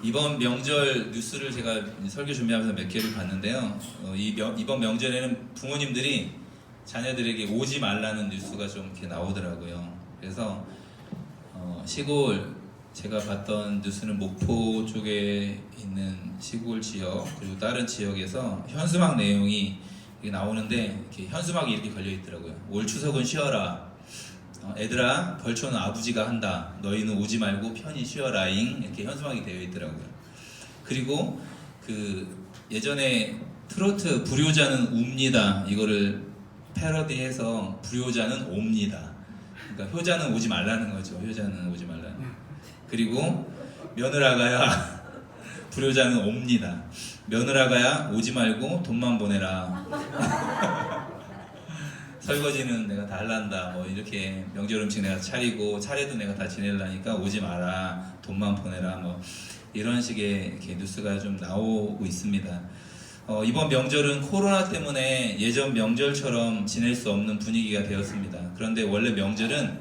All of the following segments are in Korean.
이번 명절 뉴스를 제가 설교 준비하면서 몇 개를 봤는데요. 이번 명절에는 부모님들이 자녀들에게 오지 말라는 뉴스가 좀 이렇게 나오더라고요. 그래서 시골 제가 봤던 뉴스는 목포 쪽에 있는 시골 지역 그리고 다른 지역에서 현수막 내용이 나오는데 이렇게 현수막이 이렇게 걸려 있더라고요. 올 추석은 쉬어라. 애들아 벌초는 아버지가 한다. 너희는 오지 말고 편히 쉬어라잉. 이렇게 현수막이 되어 있더라고요. 그리고 예전에 트로트 불효자는 웁니다 이거를 패러디해서 불효자는 옵니다. 그러니까 효자는 오지 말라는 거죠. 효자는 오지 말라는. 그리고 며느라가야 불효자는 옵니다. 며느라가야 오지 말고 돈만 보내라. 설거지는 내가 다 할란다. 뭐 이렇게 명절 음식 내가 차리고 차례도 내가 다 지내려니까 오지 마라. 돈만 보내라. 뭐 이런 식의 이렇게 뉴스가 좀 나오고 있습니다. 이번 명절은 코로나 때문에 예전 명절처럼 지낼 수 없는 분위기가 되었습니다. 그런데 원래 명절은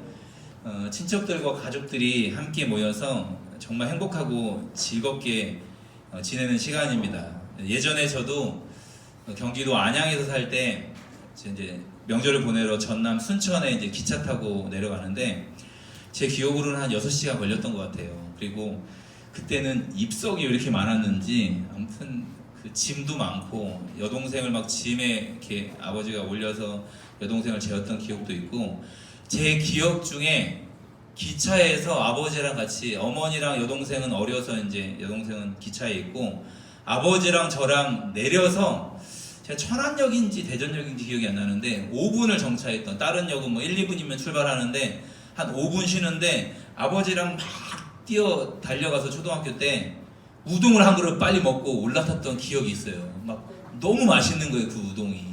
친척들과 가족들이 함께 모여서 정말 행복하고 즐겁게 지내는 시간입니다. 예전에 저도 경기도 안양에서 살 때 이제 명절을 보내러 전남 순천에 이제 기차 타고 내려가는데 제 기억으로는 한 6시간 걸렸던 것 같아요. 그리고 그때는 입석이 왜 이렇게 많았는지 아무튼 그 짐도 많고 여동생을 막 짐에 이렇게 아버지가 올려서 여동생을 재웠던 기억도 있고 제 기억 중에 기차에서 아버지랑 같이 어머니랑 여동생은 어려서 이제 여동생은 기차에 있고 아버지랑 저랑 내려서 제가 천안역인지 대전역인지 기억이 안 나는데 5분을 정차했던 다른 역은 뭐 1, 2분이면 출발하는데 한 5분 쉬는데 아버지랑 막 뛰어 달려가서 초등학교 때 우동을 한 그릇 빨리 먹고 올라탔던 기억이 있어요. 막 너무 맛있는 거예요, 그 우동이.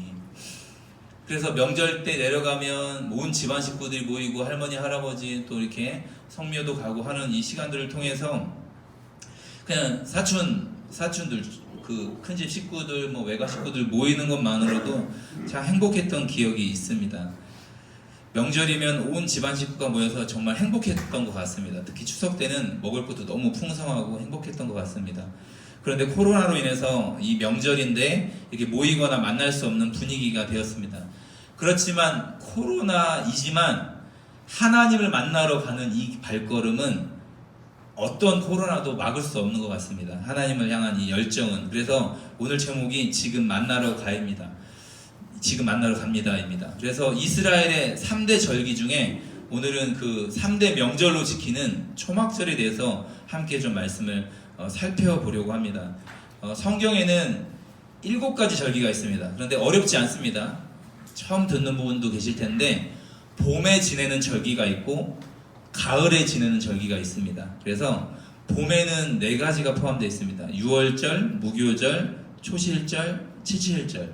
그래서 명절 때 내려가면 온 집안 식구들이 모이고 할머니, 할아버지 또 이렇게 성묘도 가고 하는 이 시간들을 통해서 그냥 사촌들 그 큰 집 식구들 뭐 외가 식구들 모이는 것만으로도 참 행복했던 기억이 있습니다. 명절이면 온 집안 식구가 모여서 정말 행복했던 것 같습니다. 특히 추석 때는 먹을 것도 너무 풍성하고 행복했던 것 같습니다. 그런데 코로나로 인해서 이 명절인데 이렇게 모이거나 만날 수 없는 분위기가 되었습니다. 그렇지만 코로나이지만 하나님을 만나러 가는 이 발걸음은 어떤 코로나도 막을 수 없는 것 같습니다. 하나님을 향한 이 열정은. 그래서 오늘 제목이 지금 만나러 가입니다. 지금 만나러 갑니다입니다. 그래서 이스라엘의 3대 절기 중에 오늘은 그 3대 명절로 지키는 초막절에 대해서 함께 좀 말씀을 살펴보려고 합니다. 성경에는 7가지 절기가 있습니다. 그런데 어렵지 않습니다. 처음 듣는 부분도 계실 텐데 봄에 지내는 절기가 있고 가을에 지내는 절기가 있습니다. 그래서 봄에는 4가지가 포함되어 있습니다. 유월절, 무교절, 초실절, 칠칠절,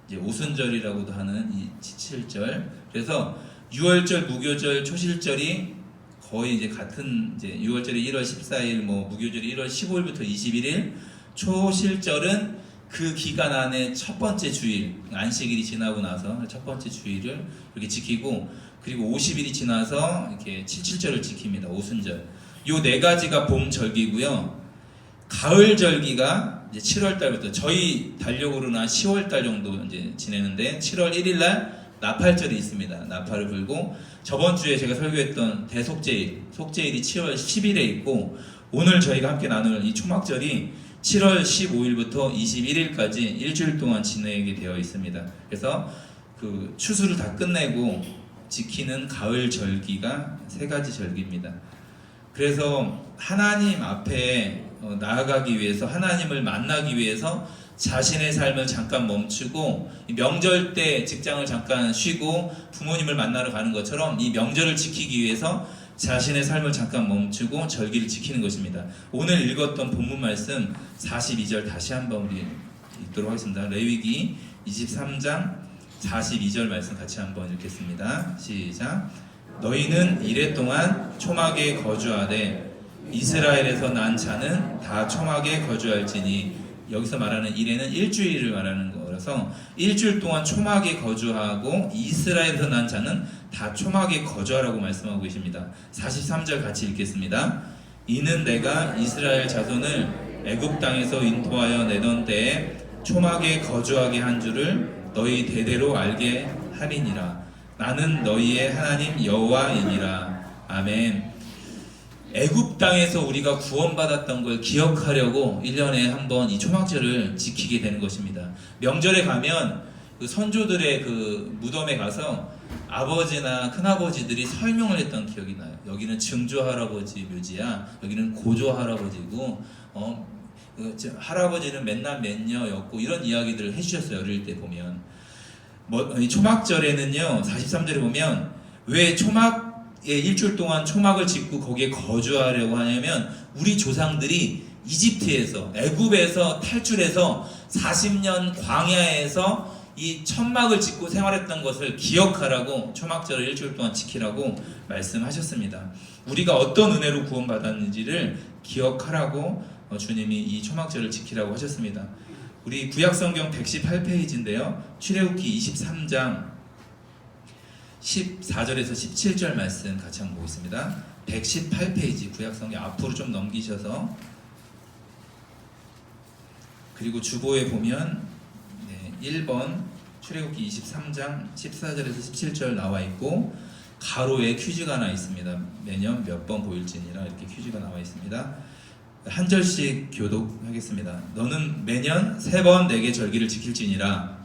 이제 오순절이라고도 하는 이 칠칠절. 그래서 유월절, 무교절, 초실절이 거의 이제 같은 이제 유월절이 1월 14일, 뭐 무교절이 1월 15일부터 21일, 초실절은 그 기간 안에 첫 번째 주일, 안식일이 지나고 나서 첫 번째 주일을 이렇게 지키고 그리고 50일이 지나서 이렇게 칠칠절을 지킵니다. 오순절. 요 4가지가 봄 절기고요. 가을 절기가 이제 7월 달부터 저희 달력으로는 한 10월 달 정도 이제 지내는데 7월 1일 날 나팔절이 있습니다. 나팔을 불고 저번 주에 제가 설교했던 대속제일, 속제일이 7월 10일에 있고 오늘 저희가 함께 나눌 이 초막절이 7월 15일부터 21일까지 일주일 동안 지내게 되어 있습니다. 그래서 그 추수를 다 끝내고 지키는 가을 절기가 3가지 절기입니다. 그래서 하나님 앞에 나아가기 위해서 하나님을 만나기 위해서 자신의 삶을 잠깐 멈추고 명절 때 직장을 잠깐 쉬고 부모님을 만나러 가는 것처럼 이 명절을 지키기 위해서 자신의 삶을 잠깐 멈추고 절기를 지키는 것입니다. 오늘 읽었던 본문 말씀 42절 다시 한번 우리 읽도록 하겠습니다. 레위기 23장 42절 말씀 같이 한번 읽겠습니다. 시작. 너희는 이래 동안 초막에 거주하되 이스라엘에서 난 자는 다 초막에 거주할지니 여기서 말하는 이래는 일주일을 말하는 거라서 일주일 동안 초막에 거주하고 이스라엘에서 난 자는 다 초막에 거주하라고 말씀하고 계십니다. 43절 같이 읽겠습니다. 이는 내가 이스라엘 자손을 애굽 땅에서 인도하여 내던 때에 초막에 거주하게 한 줄을 너희 대대로 알게 하리니라. 나는 너희의 하나님 여호와이니라. 아멘. 애굽 땅에서 우리가 구원받았던 걸 기억하려고 1년에 한 번 이 초막절을 지키게 되는 것입니다. 명절에 가면 그 선조들의 그 무덤에 가서 아버지나 큰아버지들이 설명을 했던 기억이 나요. 여기는 증조 할아버지 묘지야. 여기는 고조 할아버지고 할아버지는 맨날 맨녀였고 이런 이야기들을 해주셨어요. 어릴 때 보면 이 초막절에는요 43절에 보면 왜 초막에 일주일 동안 초막을 짓고 거기에 거주하려고 하냐면 우리 조상들이 이집트에서 애굽에서 탈출해서 40년 광야에서 이 천막을 짓고 생활했던 것을 기억하라고 초막절을 일주일 동안 지키라고 말씀하셨습니다. 우리가 어떤 은혜로 구원받았는지를 기억하라고 주님이 이 초막절을 지키라고 하셨습니다. 우리 구약성경 118페이지인데요. 출애굽기 23장 14절에서 17절 말씀 같이 한번 보겠습니다. 118페이지 구약성경 앞으로 좀 넘기셔서 그리고 주보에 보면 1번 출애굽기 23장 14절에서 17절 나와 있고 가로에 퀴즈가 하나 있습니다. 매년 몇 번 보일지니라 이렇게 퀴즈가 나와 있습니다. 한 절씩 교독하겠습니다. 너는 매년 3번 내게 절기를 지킬지니라.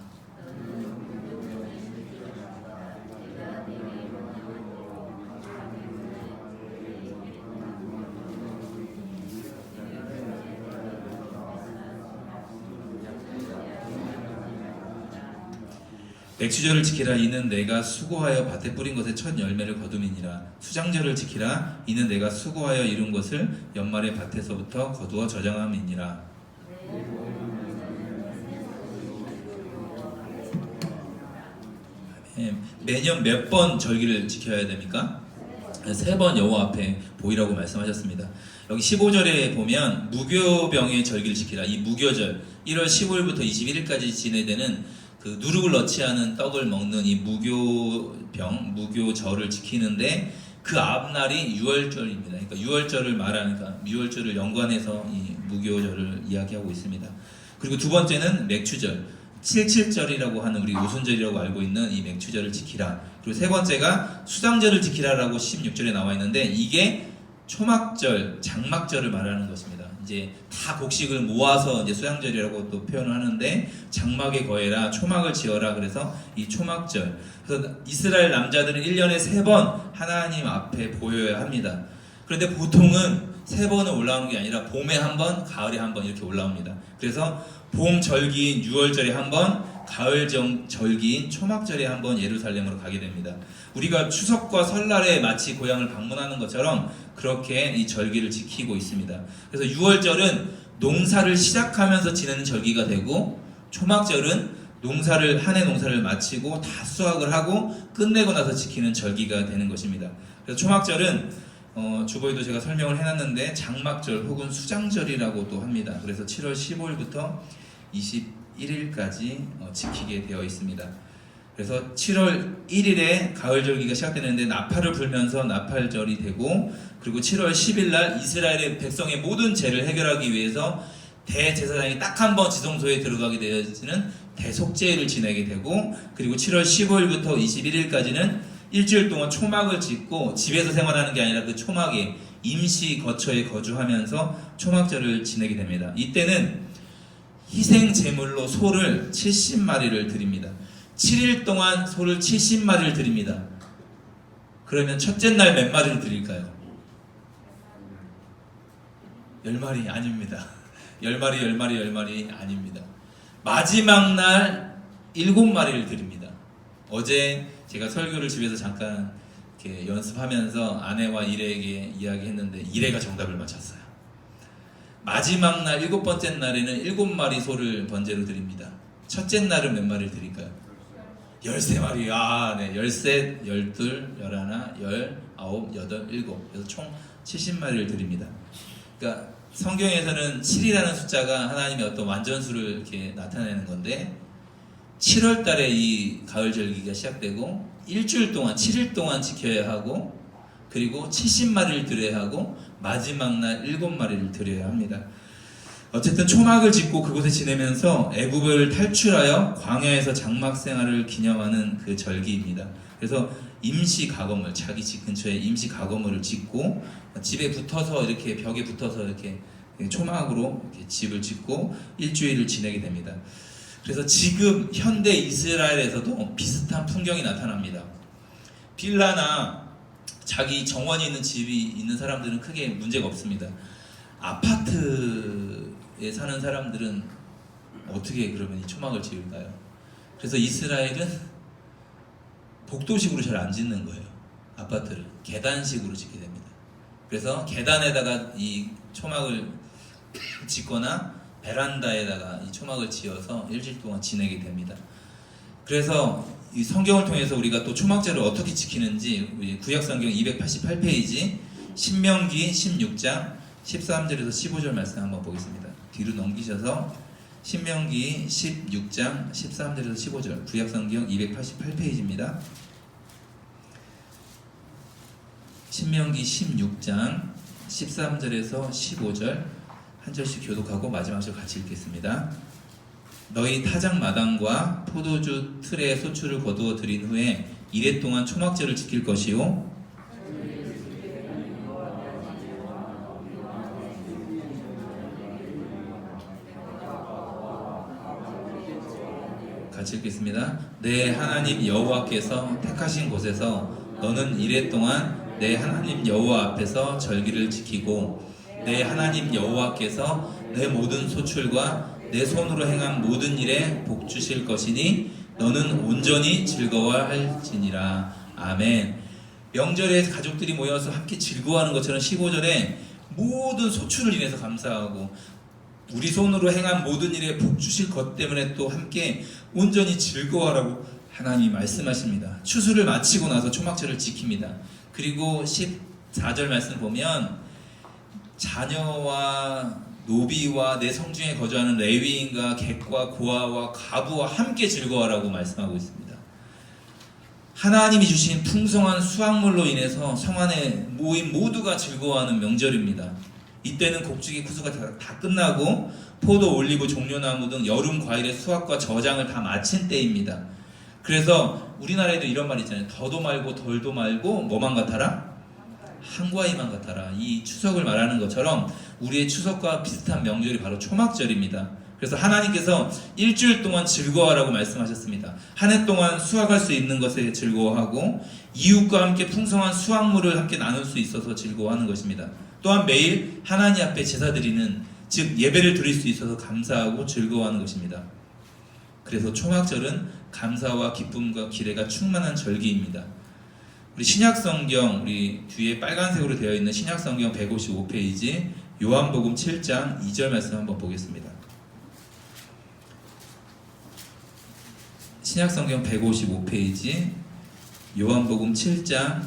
맥추절을 지키라. 이는 내가 수고하여 밭에 뿌린 것의 첫 열매를 거둠이니라. 수장절을 지키라. 이는 내가 수고하여 이룬 것을 연말에 밭에서부터 거두어 저장함이니라. 매년 몇 번 절기를 지켜야 됩니까? 3번 여호와 앞에 보이라고 말씀하셨습니다. 여기 15절에 보면 무교병의 절기를 지키라. 이 무교절 1월 15일부터 21일까지 지내되는 그 누룩을 넣지 않은 떡을 먹는 이 무교병, 무교절을 지키는데 그 앞날이 유월절입니다. 그러니까 유월절을 말하니까 유월절을 연관해서 이 무교절을 이야기하고 있습니다. 그리고 두 번째는 맥추절, 77절이라고 하는 우리 오순절이라고 알고 있는 이 맥추절을 지키라. 그리고 세 번째가 수장절을 지키라라고 16절에 나와 있는데 이게 초막절, 장막절을 말하는 것입니다. 이제 다 곡식을 모아서 이제 수양절이라고 또 표현을 하는데 장막에 거해라, 초막을 지어라. 그래서 이 초막절. 그래서 이스라엘 남자들은 1년에 3번 하나님 앞에 보여야 합니다. 그런데 보통은 3번은 올라오는 게 아니라 봄에 한 번, 가을에 한 번 이렇게 올라옵니다. 그래서 봄 절기인 6월절에 한 번, 가을 절기인 초막절에 한 번 예루살렘으로 가게 됩니다. 우리가 추석과 설날에 마치 고향을 방문하는 것처럼 그렇게 이 절기를 지키고 있습니다. 그래서 6월절은 농사를 시작하면서 지내는 절기가 되고 초막절은 한 해 농사를 마치고 다 수확을 하고 끝내고 나서 지키는 절기가 되는 것입니다. 그래서 초막절은 주보에도 제가 설명을 해놨는데 장막절 혹은 수장절이라고도 합니다. 그래서 7월 15일부터 21일까지 지키게 되어 있습니다. 그래서 7월 1일에 가을절기가 시작되는데 나팔을 불면서 나팔절이 되고 그리고 7월 10일 날 이스라엘의 백성의 모든 죄를 해결하기 위해서 대제사장이 딱 한 번 지성소에 들어가게 되어지는 대속죄를 지내게 되고 그리고 7월 15일부터 21일까지는 일주일 동안 초막을 짓고 집에서 생활하는 게 아니라 그 초막에 임시 거처에 거주하면서 초막절을 지내게 됩니다. 이때는 희생 제물로 소를 70마리를 드립니다. 7일 동안 소를 70마리를 드립니다. 그러면 첫째 날 몇 마리를 드릴까요? 10마리 아닙니다. 10마리 아닙니다. 마지막 날 7마리를 드립니다. 어제 제가 설교를 집에서 잠깐 이렇게 연습하면서 아내와 일에게 이야기했는데 일에가 정답을 맞췄어요. 마지막 날 7번째 날에는 7마리 소를 번제로 드립니다. 첫째 날은 몇 마리를 드릴까요? 13마리. 네. 13, 12, 11, 19, 8, 7. 그래서 총 70마리를 드립니다. 그러니까 성경에서는 7이라는 숫자가 하나님의 어떤 완전수를 이렇게 나타내는 건데 7월 달에 이 가을 절기가 시작되고 일주일 동안 7일 동안 지켜야 하고 그리고 70마리를 드려야 하고 마지막 날 7마리를 드려야 합니다. 어쨌든 초막을 짓고 그곳에 지내면서 애굽을 탈출하여 광야에서 장막 생활을 기념하는 그 절기입니다. 그래서 임시 가거물, 자기 집 근처에 임시 가거물을 짓고 집에 붙어서 이렇게 벽에 붙어서 이렇게 초막으로 이렇게 집을 짓고 일주일을 지내게 됩니다. 그래서 지금 현대 이스라엘에서도 비슷한 풍경이 나타납니다. 빌라나 자기 정원이 있는 집이 있는 사람들은 크게 문제가 없습니다. 아파트에 사는 사람들은 어떻게 그러면 이 초막을 지을까요? 그래서 이스라엘은 복도식으로 잘 안 짓는 거예요. 아파트를 계단식으로 짓게 됩니다. 그래서 계단에다가 이 초막을 짓거나 베란다에다가 이 초막을 지어서 일주일 동안 지내게 됩니다. 그래서 이 성경을 통해서 우리가 또 초막절을 어떻게 지키는지 우리 구약성경 288페이지 신명기 16장 13절에서 15절 말씀 한번 보겠습니다. 뒤로 넘기셔서 신명기 16장 13절에서 15절 구약성경 288페이지입니다. 신명기 16장 13절에서 15절 한 절씩 교독하고 마지막 절 같이 읽겠습니다. 너희 타작 마당과 포도주 틀에 소출을 거두어 들인 후에 이래 동안 초막절을 지킬 것이요 같이 읽겠습니다. 내 하나님 여호와께서 택하신 곳에서 너는 이래 동안 내 하나님 여호와 앞에서 절기를 지키고 내 하나님 여호와께서 내 모든 소출과 내 손으로 행한 모든 일에 복 주실 것이니 너는 온전히 즐거워할지니라. 아멘. 명절에 가족들이 모여서 함께 즐거워하는 것처럼 15절에 모든 소출을 인해서 감사하고 우리 손으로 행한 모든 일에 복 주실 것 때문에 또 함께 온전히 즐거워하라고 하나님이 말씀하십니다. 추수를 마치고 나서 초막절을 지킵니다. 그리고 14절 말씀 보면 자녀와 노비와 내 성중에 거주하는 레위인과 객과 고아와 가부와 함께 즐거워하라고 말씀하고 있습니다. 하나님이 주신 풍성한 수확물로 인해서 성 안에 모인 모두가 즐거워하는 명절입니다. 이때는 곡주기 구수가 다 끝나고 포도, 올리브, 종려나무 등 여름 과일의 수확과 저장을 다 마친 때입니다. 그래서 우리나라에도 이런 말 있잖아요. 더도 말고 덜도 말고 뭐만 같아라? 한과이만 같아라. 이 추석을 말하는 것처럼 우리의 추석과 비슷한 명절이 바로 초막절입니다. 그래서 하나님께서 일주일 동안 즐거워하라고 말씀하셨습니다. 한 해 동안 수확할 수 있는 것에 즐거워하고 이웃과 함께 풍성한 수확물을 함께 나눌 수 있어서 즐거워하는 것입니다. 또한 매일 하나님 앞에 제사 드리는, 즉 예배를 드릴 수 있어서 감사하고 즐거워하는 것입니다. 그래서 초막절은 감사와 기쁨과 기대가 충만한 절기입니다. 우리 신약성경, 우리 뒤에 빨간색으로 되어 있는 신약성경 155페이지 요한복음 7장 2절 말씀 한번 보겠습니다. 신약성경 155페이지 요한복음 7장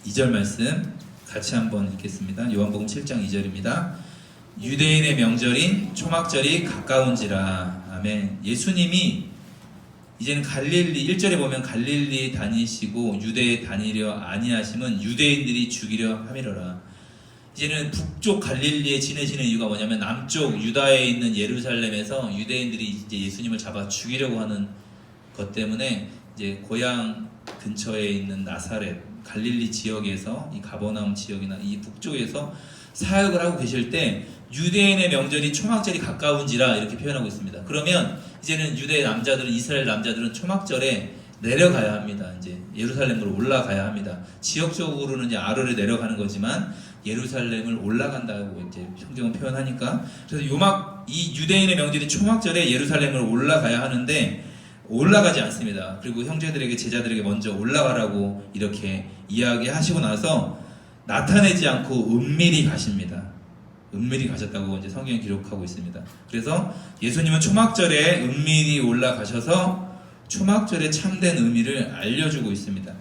2절 말씀 같이 한번 읽겠습니다. 요한복음 7장 2절입니다. 유대인의 명절인 초막절이 가까운지라. 아멘. 예수님이 이제는 갈릴리 1절에 보면 갈릴리 다니시고 유대에 다니려 아니하심은 유대인들이 죽이려 함이로라. 이제는 북쪽 갈릴리에 지내시는 이유가 뭐냐면 남쪽 유다에 있는 예루살렘에서 유대인들이 이제 예수님을 잡아 죽이려고 하는 것 때문에 이제 고향 근처에 있는 나사렛 갈릴리 지역에서 이 가버나움 지역이나 이 북쪽에서 사역을 하고 계실 때 유대인의 명절이 초막절이 가까운지라 이렇게 표현하고 있습니다. 그러면 이제는 유대 남자들은, 이스라엘 남자들은 초막절에 내려가야 합니다. 이제 예루살렘으로 올라가야 합니다. 지역적으로는 이제 아로를 내려가는 거지만 예루살렘을 올라간다고 이제 성경은 표현하니까, 그래서 이 유대인의 명절이 초막절에 예루살렘을 올라가야 하는데 올라가지 않습니다. 그리고 형제들에게, 제자들에게 먼저 올라가라고 이렇게 이야기하시고 나서 나타내지 않고 은밀히 가십니다. 은밀히 가셨다고 이제 성경이 기록하고 있습니다. 그래서 예수님은 초막절에 은밀히 올라가셔서 초막절의 참된 의미를 알려주고 있습니다.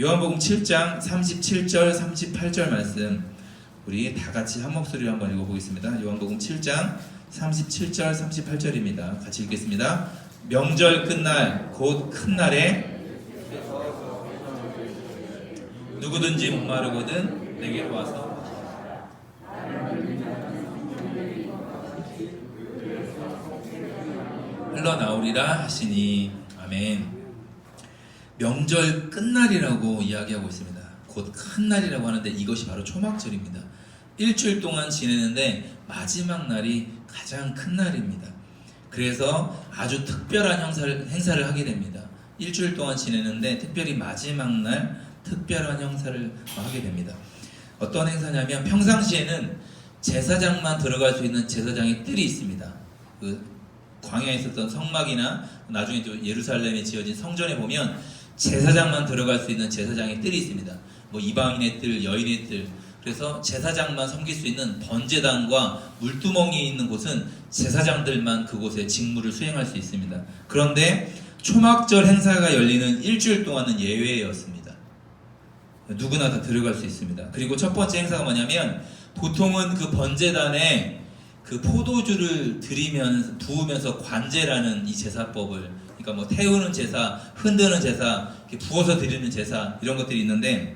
요한복음 7장 37절 38절 말씀 우리 다 같이 한 목소리로 한번 읽어보겠습니다. 요한복음 7장 37절 38절입니다. 같이 읽겠습니다. 명절 끝날 곧 큰 날에 누구든지 목마르거든 내게로 와서 흘러나오리라 하시니. 아멘. 명절 끝날이라고 이야기하고 있습니다. 곧 큰 날이라고 하는데 이것이 바로 초막절입니다. 일주일 동안 지내는데 마지막 날이 가장 큰 날입니다. 그래서 아주 특별한 행사를 하게 됩니다. 일주일 동안 지내는데 특별히 마지막 날 특별한 행사를 하게 됩니다. 어떤 행사냐면 평상시에는 제사장만 들어갈 수 있는 제사장의 뜰이 있습니다. 그 광야에 있었던 성막이나 나중에 또 예루살렘에 지어진 성전에 보면 제사장만 들어갈 수 있는 제사장의 뜰이 있습니다. 뭐 이방인의 뜰, 여인의 뜰. 그래서 제사장만 섬길 수 있는 번제단과 물두멍이 있는 곳은 제사장들만 그곳에 직무를 수행할 수 있습니다. 그런데 초막절 행사가 열리는 일주일 동안은 예외였습니다. 누구나 다 들어갈 수 있습니다. 그리고 첫 번째 행사가 뭐냐면 보통은 그 번제단에 그 포도주를 부으면서 관제라는 이 제사법을, 그러니까 뭐 태우는 제사, 흔드는 제사, 이렇게 부어서 드리는 제사 이런 것들이 있는데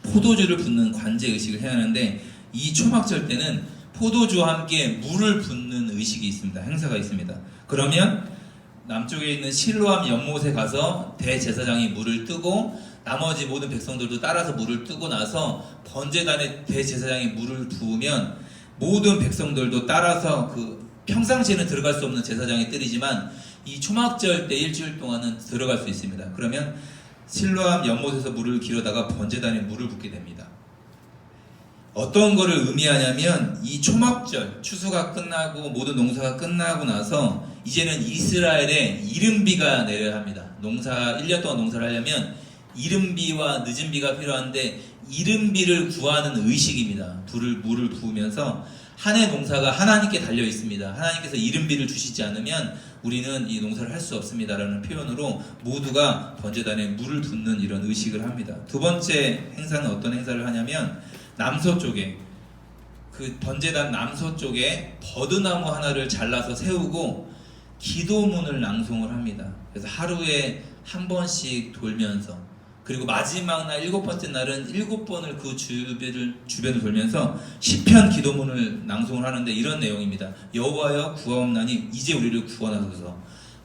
포도주를 붓는 관제 의식을 해야 하는데 이 초막절 때는 포도주와 함께 물을 붓는 의식이 있습니다. 행사가 있습니다. 그러면 남쪽에 있는 실로암 연못에 가서 대제사장이 물을 뜨고 나머지 모든 백성들도 따라서 물을 뜨고 나서 번제단에 대제사장이 물을 부으면 모든 백성들도 따라서 그 평상시에는 들어갈 수 없는 제사장의 뜰이지만 이 초막절 때 일주일 동안은 들어갈 수 있습니다. 그러면 실로암 연못에서 물을 기르다가 번제단에 물을 붓게 됩니다. 어떤 거를 의미하냐면 이 초막절, 추수가 끝나고 모든 농사가 끝나고 나서 이제는 이스라엘에 이른비가 내려야 합니다. 1년 동안 농사를 하려면 이른비와 늦은비가 필요한데 이른비를 구하는 의식입니다. 물을 부으면서 한 해 농사가 하나님께 달려 있습니다. 하나님께서 이른비를 주시지 않으면 우리는 이 농사를 할 수 없습니다라는 표현으로 모두가 번제단에 물을 붓는 이런 의식을 합니다. 두 번째 행사는 어떤 행사를 하냐면 남서쪽에 그 번제단 남서쪽에 버드나무 하나를 잘라서 세우고 기도문을 낭송을 합니다. 그래서 하루에 한 번씩 돌면서, 그리고 마지막 날 7번째 날은 7번을 그 주변을 돌면서 시편 기도문을 낭송을 하는데 이런 내용입니다. 여호와여 구하옵나니 이제 우리를 구원하소서.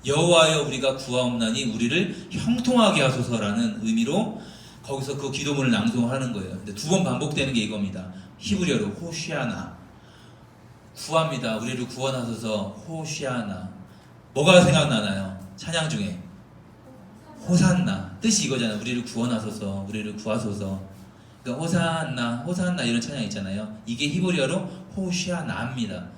여호와여 우리가 구하옵나니 우리를 형통하게 하소서라는 의미로 거기서 그 기도문을 낭송을 하는 거예요. 근데 2번 반복되는 게 이겁니다. 히브리어로 호시아나, 구합니다. 우리를 구원하소서. 호시아나. 뭐가 생각나나요? 찬양 중에 호산나. 뜻이 이거잖아요. 우리를 구원하소서, 우리를 구하소서. 그러니까 호산나, 호산나 이런 찬양 있잖아요. 이게 히브리어로 호시아나입니다.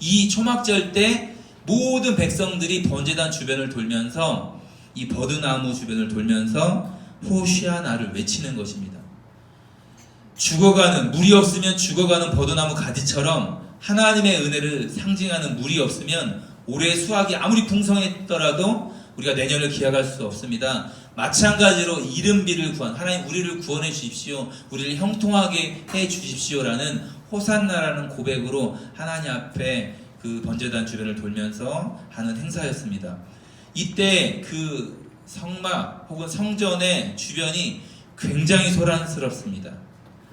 이 초막절 때 모든 백성들이 번제단 주변을 돌면서 이 버드나무 주변을 돌면서 호시아나를 외치는 것입니다. 죽어가는, 물이 없으면 죽어가는 버드나무 가지처럼 하나님의 은혜를 상징하는 물이 없으면 올해 수확이 아무리 풍성했더라도 우리가 내년을 기약할 수 없습니다. 마찬가지로 이른비를 하나님 우리를 구원해 주십시오, 우리를 형통하게 해 주십시오라는 호산나라는 고백으로 하나님 앞에 그 번제단 주변을 돌면서 하는 행사였습니다. 이때 그 성막 혹은 성전의 주변이 굉장히 소란스럽습니다.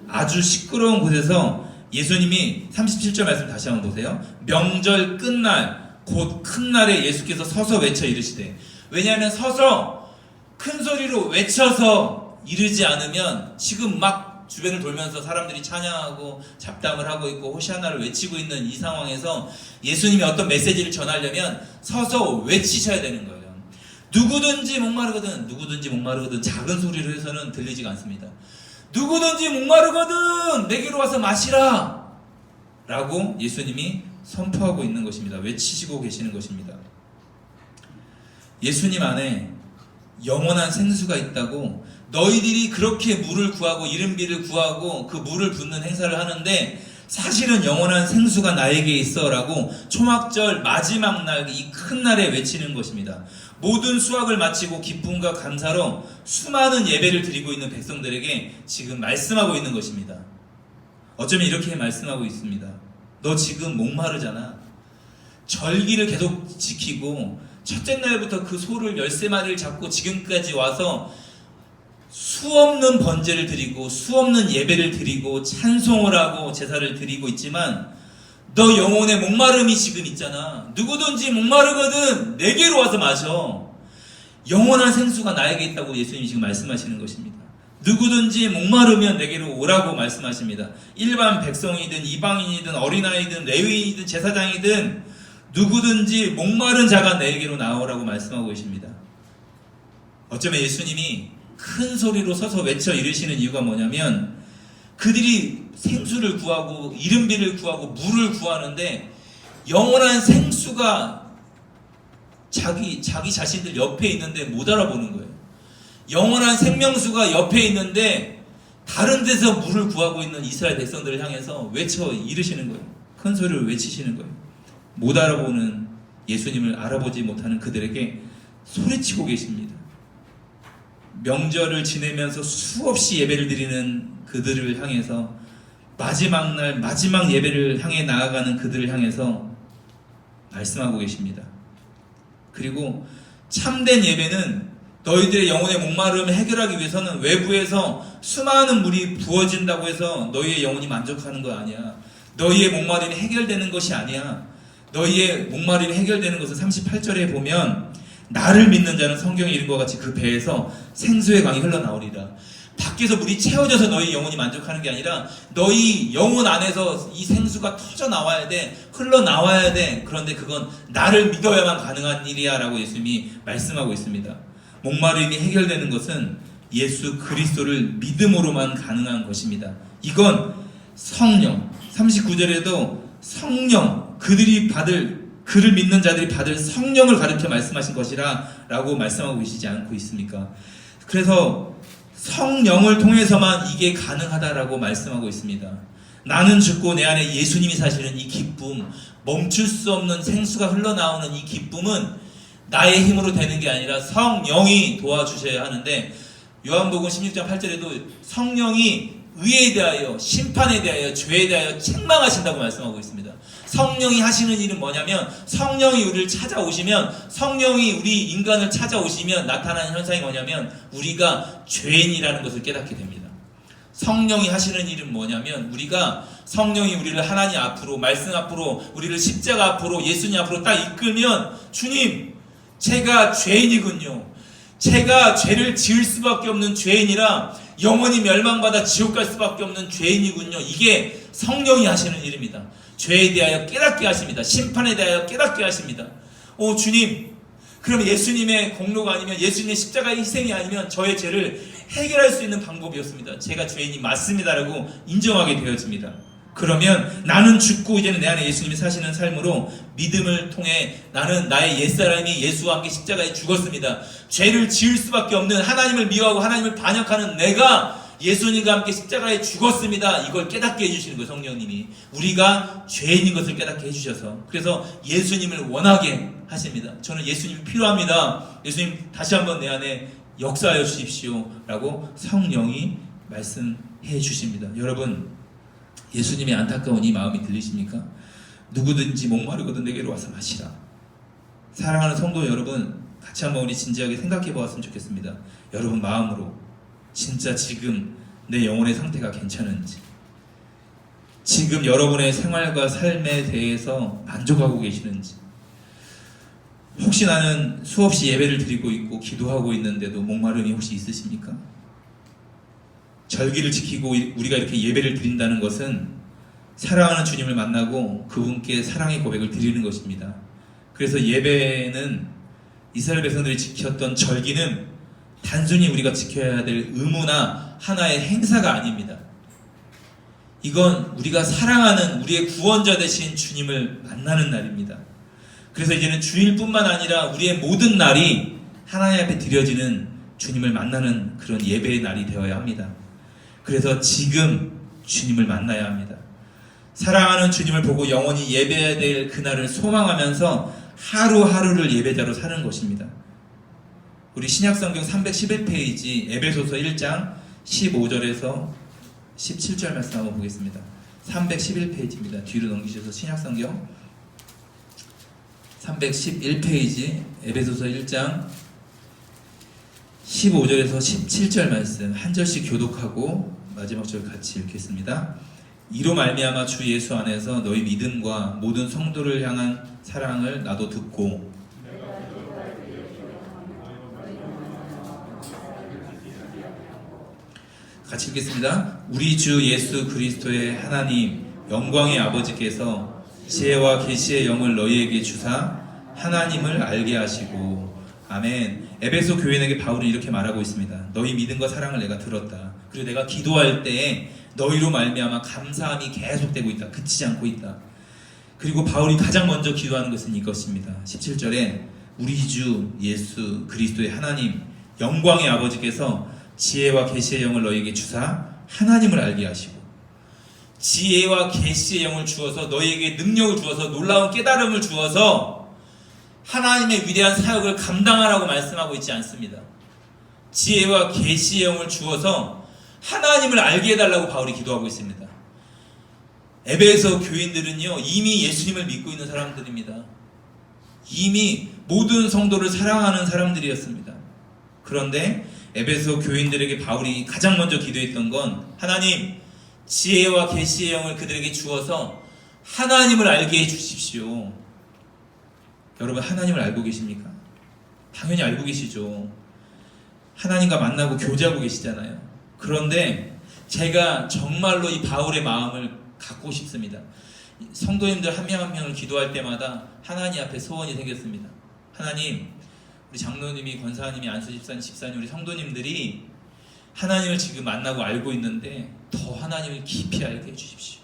아주 시끄러운 곳에서 예수님이 37절 말씀 다시 한번 보세요. 명절 끝날 곧 큰 날에 예수께서 서서 외쳐 이르시되. 왜냐하면 서서 큰 소리로 외쳐서 이르지 않으면 지금 막 주변을 돌면서 사람들이 찬양하고 잡담을 하고 있고 호시아나를 외치고 있는 이 상황에서 예수님이 어떤 메시지를 전하려면 서서 외치셔야 되는 거예요. 누구든지 목마르거든 작은 소리로 해서는 들리지가 않습니다. 누구든지 목마르거든 내게로 와서 마시라 라고 예수님이 선포하고 있는 것입니다. 외치시고 계시는 것입니다. 예수님 안에 영원한 생수가 있다고, 너희들이 그렇게 물을 구하고 이른비를 구하고 그 물을 붓는 행사를 하는데 사실은 영원한 생수가 나에게 있어 라고 초막절 마지막 날 이 큰 날에 외치는 것입니다. 모든 수확을 마치고 기쁨과 감사로 수많은 예배를 드리고 있는 백성들에게 지금 말씀하고 있는 것입니다. 어쩌면 이렇게 말씀하고 있습니다. 너 지금 목마르잖아. 절기를 계속 지키고 첫째 날부터 그 소를 13마리를 잡고 지금까지 와서 수없는 번제를 드리고 수없는 예배를 드리고 찬송을 하고 제사를 드리고 있지만 너 영혼의 목마름이 지금 있잖아. 누구든지 목마르거든 내게로 와서 마셔. 영원한 생수가 나에게 있다고 예수님이 지금 말씀하시는 것입니다. 누구든지 목마르면 내게로 오라고 말씀하십니다. 일반 백성이든 이방인이든 어린아이든 레위인이든 제사장이든 누구든지 목마른 자가 내게로 나오라고 말씀하고 계십니다. 어쩌면 예수님이 큰 소리로 서서 외쳐 이르시는 이유가 뭐냐면 그들이 생수를 구하고 이른비를 구하고 물을 구하는데 영원한 생수가 자기 자신들 옆에 있는데 못 알아보는 거예요. 영원한 생명수가 옆에 있는데 다른 데서 물을 구하고 있는 이스라엘 백성들을 향해서 외쳐 이르시는 거예요. 큰 소리로 외치시는 거예요. 못 알아보는 예수님을 알아보지 못하는 그들에게 소리치고 계십니다. 명절을 지내면서 수없이 예배를 드리는 그들을 향해서 마지막 날 마지막 예배를 향해 나아가는 그들을 향해서 말씀하고 계십니다. 그리고 참된 예배는 너희들의 영혼의 목마름을 해결하기 위해서는 외부에서 수많은 물이 부어진다고 해서 너희의 영혼이 만족하는 거 아니야. 너희의 목마름이 해결되는 것이 아니야. 너희의 목마름이 해결되는 것은 38절에 보면 나를 믿는 자는 성경에 이른 것 같이 그 배에서 생수의 강이 흘러나오리라. 밖에서 물이 채워져서 너희 영혼이 만족하는 게 아니라 너희 영혼 안에서 이 생수가 터져 나와야 돼. 흘러나와야 돼. 그런데 그건 나를 믿어야만 가능한 일이야 라고 예수님이 말씀하고 있습니다. 목마름이 해결되는 것은 예수 그리스도를 믿음으로만 가능한 것입니다. 이건 성령, 39절에도 성령, 그를 믿는 자들이 받을 성령을 가르쳐 말씀하신 것이라 라고 말씀하고 계시지 않고 있습니까? 그래서 성령을 통해서만 이게 가능하다라고 말씀하고 있습니다. 나는 죽고 내 안에 예수님이 사시는 이 기쁨, 멈출 수 없는 생수가 흘러나오는 이 기쁨은 나의 힘으로 되는 게 아니라 성령이 도와주셔야 하는데 요한복음 16장 8절에도 성령이 의에 대하여 심판에 대하여 죄에 대하여 책망하신다고 말씀하고 있습니다. 성령이 하시는 일은 뭐냐면 성령이 우리를 찾아오시면 성령이 우리 인간을 찾아오시면 나타나는 현상이 뭐냐면 우리가 죄인이라는 것을 깨닫게 됩니다. 성령이 하시는 일은 뭐냐면 우리가 성령이 우리를 하나님 앞으로 말씀 앞으로 우리를 십자가 앞으로 예수님 앞으로 딱 이끌면 주님 제가 죄인이군요. 제가 죄를 지을 수밖에 없는 죄인이라 영원히 멸망받아 지옥 갈 수밖에 없는 죄인이군요. 이게 성령이 하시는 일입니다. 죄에 대하여 깨닫게 하십니다. 심판에 대하여 깨닫게 하십니다. 주님, 그럼 예수님의 공로가 아니면 예수님의 십자가의 희생이 아니면 저의 죄를 해결할 수 있는 방법이었습니다. 제가 죄인이 맞습니다라고 인정하게 되어집니다. 그러면 나는 죽고 이제는 내 안에 예수님이 사시는 삶으로 믿음을 통해 나는 나의 옛사람이 예수와 함께 십자가에 죽었습니다. 죄를 지을 수밖에 없는 하나님을 미워하고 하나님을 반역하는 내가 예수님과 함께 십자가에 죽었습니다. 이걸 깨닫게 해주시는 거예요. 성령님이 우리가 죄인인 것을 깨닫게 해주셔서 그래서 예수님을 원하게 하십니다. 저는 예수님이 필요합니다. 예수님 다시 한번 내 안에 역사하여 주십시오 라고 성령이 말씀해 주십니다. 여러분 예수님의 안타까운 이 마음이 들리십니까? 누구든지 목마르거든 내게로 와서 마시라. 사랑하는 성도 여러분 같이 한번 우리 진지하게 생각해 보았으면 좋겠습니다. 여러분 마음으로 진짜 지금 내 영혼의 상태가 괜찮은지, 지금 여러분의 생활과 삶에 대해서 만족하고 계시는지, 혹시 나는 수없이 예배를 드리고 있고 기도하고 있는데도 목마름이 혹시 있으십니까? 절기를 지키고 우리가 이렇게 예배를 드린다는 것은 사랑하는 주님을 만나고 그분께 사랑의 고백을 드리는 것입니다. 그래서 예배는 이스라엘 백성들이 지켰던 절기는 단순히 우리가 지켜야 될 의무나 하나의 행사가 아닙니다. 이건 우리가 사랑하는 우리의 구원자 되신 주님을 만나는 날입니다. 그래서 이제는 주일뿐만 아니라 우리의 모든 날이 하나님 앞에 드려지는 주님을 만나는 그런 예배의 날이 되어야 합니다. 그래서 지금 주님을 만나야 합니다. 사랑하는 주님을 보고 영원히 예배해야 될 그날을 소망하면서 하루하루를 예배자로 사는 것입니다. 우리 신약성경 311페이지 에베소서 1장 15절에서 17절 말씀 한번 보겠습니다. 311페이지입니다. 뒤로 넘기셔서 신약성경 311페이지 에베소서 1장 15절에서 17절 말씀 한 절씩 교독하고 마지막 절 같이 읽겠습니다. 이로 말미암아 주 예수 안에서 너희 믿음과 모든 성도를 향한 사랑을 나도 듣고 같이 읽겠습니다. 우리 주 예수 그리스도의 하나님 영광의 아버지께서 지혜와 계시의 영을 너희에게 주사 하나님을 알게 하시고 아멘. 에베소 교인에게 바울은 이렇게 말하고 있습니다. 너희 믿음과 사랑을 내가 들었다. 그리고 내가 기도할 때에 너희로 말미암아 감사함이 계속되고 있다. 그치지 않고 있다. 그리고 바울이 가장 먼저 기도하는 것은 이것입니다. 17절에 우리 주 예수 그리스도의 하나님 영광의 아버지께서 지혜와 계시의 영을 너희에게 주사 하나님을 알게 하시고 지혜와 계시의 영을 주어서 너희에게 능력을 주어서 놀라운 깨달음을 주어서 하나님의 위대한 사역을 감당하라고 말씀하고 있지 않습니다. 지혜와 계시의 영을 주어서 하나님을 알게 해달라고 바울이 기도하고 있습니다. 에베소 교인들은요 이미 예수님을 믿고 있는 사람들입니다. 이미 모든 성도를 사랑하는 사람들이었습니다. 그런데 에베소 교인들에게 바울이 가장 먼저 기도했던 건 하나님 지혜와 계시의 영을 그들에게 주어서 하나님을 알게 해주십시오. 여러분 하나님을 알고 계십니까? 당연히 알고 계시죠. 하나님과 만나고 교제하고 계시잖아요. 그런데 제가 정말로 이 바울의 마음을 갖고 싶습니다. 성도님들 한 명 한 명을 기도할 때마다 하나님 앞에 소원이 생겼습니다. 하나님, 우리 장로님이, 권사님이, 안수집사님, 집사님, 우리 성도님들이 하나님을 지금 만나고 알고 있는데 더 하나님을 깊이 알게 해주십시오.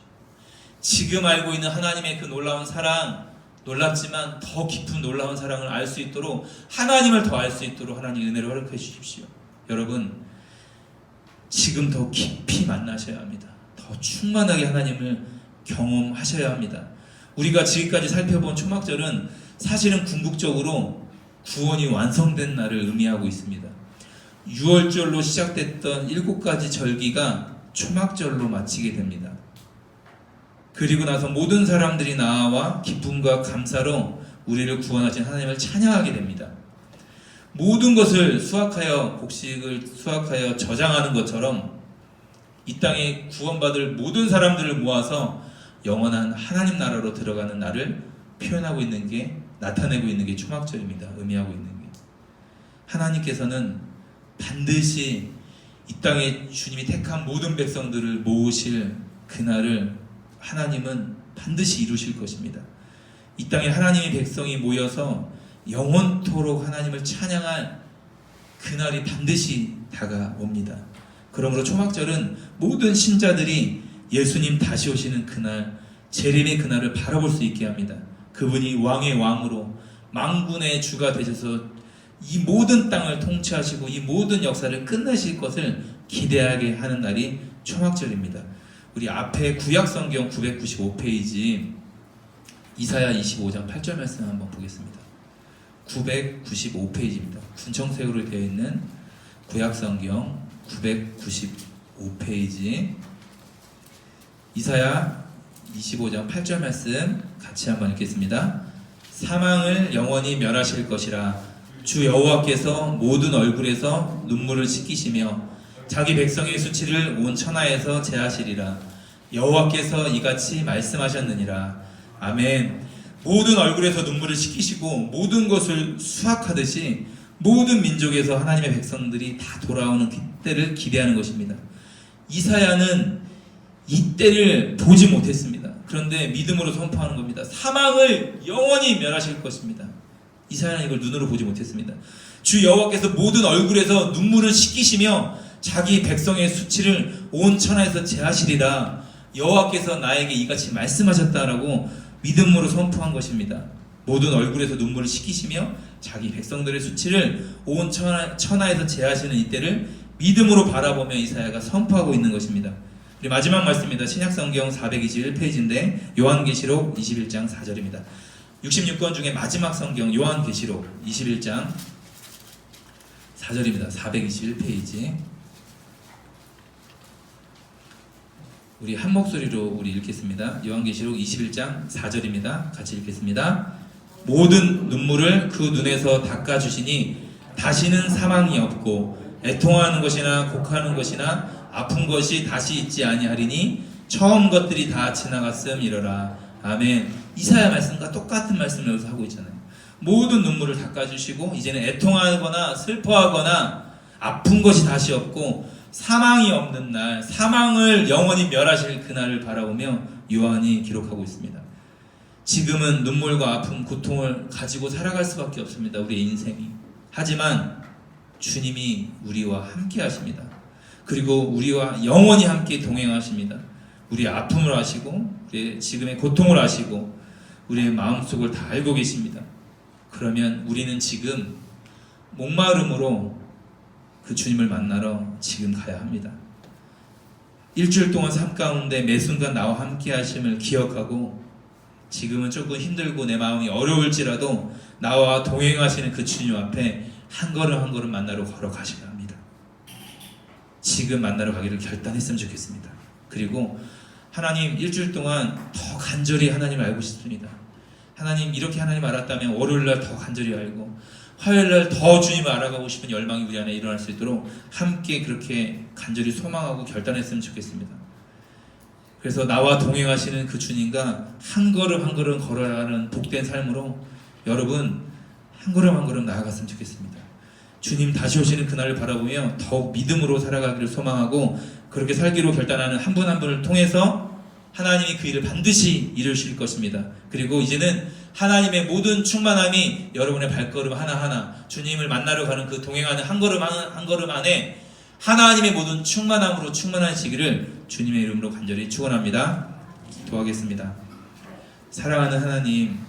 지금 알고 있는 하나님의 그 놀라운 사랑, 놀랍지만 더 깊은 놀라운 사랑을 알 수 있도록 하나님을 더 알 수 있도록 하나님 은혜를 허락해 주십시오. 여러분 지금 더 깊이 만나셔야 합니다. 더 충만하게 하나님을 경험하셔야 합니다. 우리가 지금까지 살펴본 초막절은 사실은 궁극적으로 구원이 완성된 날을 의미하고 있습니다. 6월절로 시작됐던 7가지 절기가 초막절로 마치게 됩니다. 그리고 나서 모든 사람들이 나와 기쁨과 감사로 우리를 구원하신 하나님을 찬양하게 됩니다. 모든 것을 수확하여 곡식을 수확하여 저장하는 것처럼 이 땅에 구원받을 모든 사람들을 모아서 영원한 하나님 나라로 들어가는 날을 표현하고 있는 게 나타내고 있는 게 초막절입니다. 의미하고 있는 게 하나님께서는 반드시 이 땅에 주님이 택한 모든 백성들을 모으실 그날을 하나님은 반드시 이루실 것입니다. 이 땅에 하나님의 백성이 모여서 영원토록 하나님을 찬양할 그날이 반드시 다가옵니다. 그러므로 초막절은 모든 신자들이 예수님 다시 오시는 그날, 재림의 그날을 바라볼 수 있게 합니다. 그분이 왕의 왕으로 만군의 주가 되셔서 이 모든 땅을 통치하시고 이 모든 역사를 끝내실 것을 기대하게 하는 날이 초막절입니다. 우리 앞에 구약성경 995페이지 이사야 25장 8절 말씀 한번 보겠습니다. 995페이지입니다. 군청색으로 되어 있는 구약성경 995페이지 이사야 25장 8절 말씀 같이 한번 읽겠습니다. 사망을 영원히 멸하실 것이라 주 여호와께서 모든 얼굴에서 눈물을 씻기시며 자기 백성의 수치를 온 천하에서 제하시리라. 여호와께서 이같이 말씀하셨느니라. 아멘. 모든 얼굴에서 눈물을 씻기시고 모든 것을 수확하듯이 모든 민족에서 하나님의 백성들이 다 돌아오는 그때를 기대하는 것입니다. 이사야는 이때를 보지 못했습니다. 그런데 믿음으로 선포하는 겁니다. 사망을 영원히 멸하실 것입니다. 이사야는 이걸 눈으로 보지 못했습니다. 주 여호와께서 모든 얼굴에서 눈물을 씻기시며 자기 백성의 수치를 온 천하에서 제하시리라. 여호와께서 나에게 이같이 말씀하셨다라고 믿음으로 선포한 것입니다. 모든 얼굴에서 눈물을 씻기시며 자기 백성들의 수치를 온 천하에서 제하시는 이때를 믿음으로 바라보며 이사야가 선포하고 있는 것입니다. 우리 마지막 말씀입니다. 신약성경 421페이지인데 요한계시록 21장 4절입니다. 66권 중에 마지막 성경 요한계시록 21장 4절입니다. 421페이지 우리 한 목소리로 우리 읽겠습니다. 요한계시록 21장 4절입니다. 같이 읽겠습니다. 모든 눈물을 그 눈에서 닦아주시니 다시는 사망이 없고 애통하는 것이나 곡하는 것이나 아픈 것이 다시 있지 아니하리니 처음 것들이 다 지나갔음 이러라. 아멘. 이사야 말씀과 똑같은 말씀을 여기서 하고 있잖아요. 모든 눈물을 닦아주시고 이제는 애통하거나 슬퍼하거나 아픈 것이 다시 없고 사망이 없는 날, 사망을 영원히 멸하실 그날을 바라보며 요한이 기록하고 있습니다. 지금은 눈물과 아픔, 고통을 가지고 살아갈 수밖에 없습니다. 우리의 인생이. 하지만 주님이 우리와 함께 하십니다. 그리고 우리와 영원히 함께 동행하십니다. 우리의 아픔을 아시고 우리의 지금의 고통을 아시고 우리의 마음속을 다 알고 계십니다. 그러면 우리는 지금 목마름으로 그 주님을 만나러 지금 가야 합니다. 일주일 동안 삶 가운데 매 순간 나와 함께 하심을 기억하고 지금은 조금 힘들고 내 마음이 어려울지라도 나와 동행하시는 그 주님 앞에 한 걸음 한 걸음 만나러 걸어가셔야 합니다. 지금 만나러 가기를 결단했으면 좋겠습니다. 그리고 하나님, 일주일 동안 더 간절히 하나님 알고 싶습니다. 하나님, 이렇게 하나님 알았다면 월요일날 더 간절히 알고 화요일날 더 주님을 알아가고 싶은 열망이 우리 안에 일어날 수 있도록 함께 그렇게 간절히 소망하고 결단했으면 좋겠습니다. 그래서 나와 동행하시는 그 주님과 한 걸음 한 걸음 걸어야 하는 복된 삶으로 여러분 한 걸음 한 걸음 나아갔으면 좋겠습니다. 주님 다시 오시는 그날을 바라보며 더욱 믿음으로 살아가기를 소망하고 그렇게 살기로 결단하는 한 분 한 분을 통해서 하나님이 그 일을 반드시 이루실 것입니다. 그리고 이제는 하나님의 모든 충만함이 여러분의 발걸음 하나하나 주님을 만나러 가는 그 동행하는 한 걸음 한 걸음 안에 하나님의 모든 충만함으로 충만하시기를 주님의 이름으로 간절히 축원합니다. 기도하겠습니다. 사랑하는 하나님,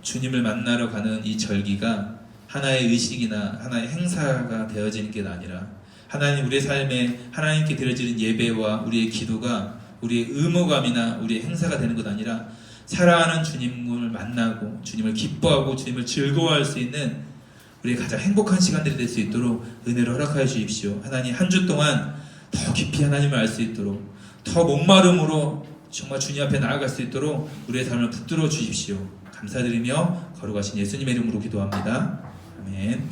주님을 만나러 가는 이 절기가 하나의 의식이나 하나의 행사가 되어지는 게 아니라 하나님 우리의 삶에 하나님께 드려지는 예배와 우리의 기도가 우리의 의무감이나 우리의 행사가 되는 것 아니라 사랑하는 주님을 만나고 주님을 기뻐하고 주님을 즐거워할 수 있는 우리의 가장 행복한 시간들이 될 수 있도록 은혜를 허락하여 주십시오. 하나님 한 주 동안 더 깊이 하나님을 알 수 있도록 더 목마름으로 정말 주님 앞에 나아갈 수 있도록 우리의 삶을 붙들어 주십시오. 감사드리며 거룩하신 예수님의 이름으로 기도합니다. 아멘.